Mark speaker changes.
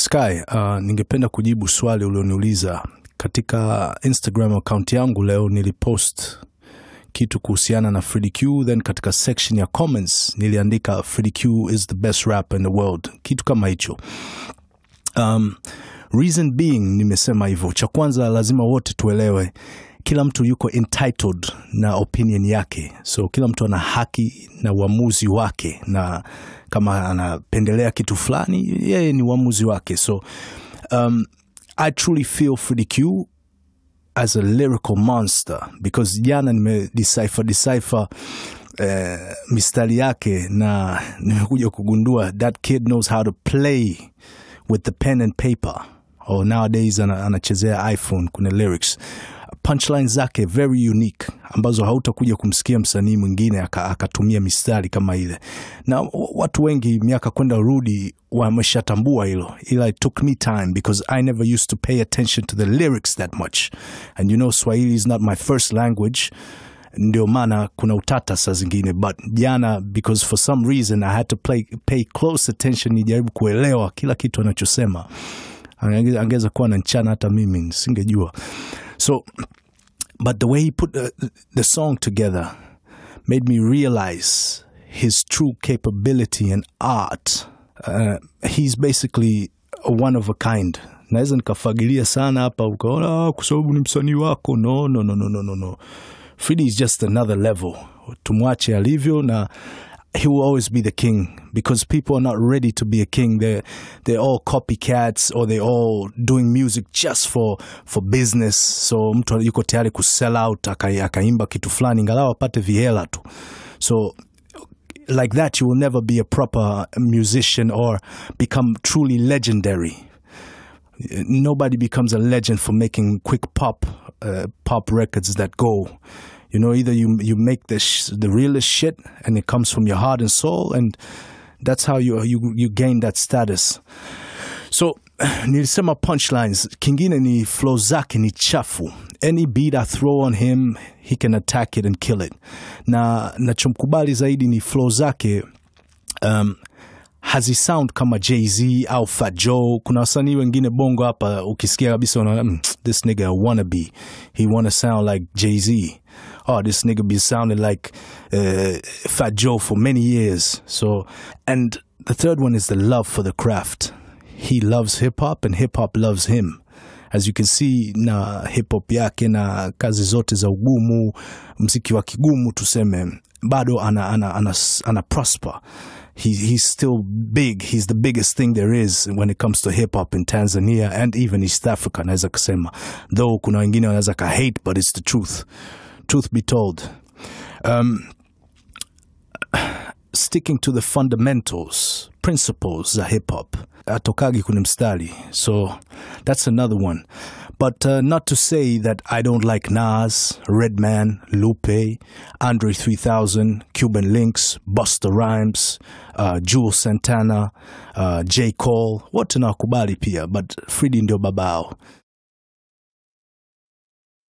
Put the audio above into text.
Speaker 1: Sky, ningependa kujibu swali ulioniuliza. Katika Instagram account yangu leo nilipost kitu kuhusiana na Freddie Q, then katika section ya comments niliandika Freddie Q is the best rapper in the world. Kitu kama hicho. Reason being nimesema hivyo. Cha kwanza lazima wote tuelewe kila mtu yuko entitled na opinion yake. So kila mtu ana haki na uamuzi wake, na kama anapendelea kitu fulani yeye ni uamuzi wake. So I truly feel Freddie Q as a lyrical monster, because jana decipher mistari yake na nimekuja kugundua that kid knows how to play with the pen and paper. Or nowadays anachezea iPhone kuna lyrics. Punchlines zake very unique, ambazo hautakuja kumsikia msanii mwingine akatumia mistari kama ile. Na watu wengi miaka kwenda rudi wameshatambua hilo. Ila it took me time because I never used to pay attention to the lyrics that much. And you know, Swahili is not my first language. Ndio maana kuna utata saa zingine. But jana, because for some reason I had to pay close attention, nijaribu kuelewa kila kitu anachosema. Angeza kuwa na nchana hata mimi nisingejua. So, but the way he put the song together made me realize his true capability and art. He's basically one of a kind. Naweza nikafagilia sana hapa ukaona kwa sababu ni msanii wako. No. Freddie is just another level. Tumwache alivyo, na he will always be the king, because people are not ready to be a king. They're all copycats, or they're all doing music just for business. So mtu yuko tayari ku sell out akaimba kitu fulani ngalawa apate vihela tu. So like that you will never be a proper musician or become truly legendary. Nobody becomes a legend for making quick pop records that go. You know, either you make the realest shit and it comes from your heart and soul, and that's how you gain that status. So nilisema punchlines. Kingine ni flow zake ni chafu. Any beat I throw on him, he can attack it and kill it. Na chomkubali zaidi ni flow zake hazi sound kama Jay-Z au Fat Joe. Kuna wasanii wengine bongo hapa ukisikia kabisa unaona this nigga a wannabe. He wanna sound like Jay-Z. Oh, this nigga be sounding like Fat Joe for many years. So, and the third one is the love for the craft. He loves hip-hop and hip-hop loves him. As you can see na hip-hop yake na kazi zote za ugumu, mziki wa kigumu tuseme, bado ana prosper. He's still big. He's the biggest thing there is when it comes to hip-hop in Tanzania and even East Africa, naweza kusema. Though kuna wengine wanaweza ka hate, but it's the truth. Truth be told. Sticking to the fundamentals, principles za hip-hop. Atokagi kuna mstari. So that's another one. But not to say that I don't like Nas, Redman, Lupe, Andre 3000, Cuban Links, Busta Rhymes, Jules Santana, J. Cole. Wote nawakubali pia, but Freddie ndio babao.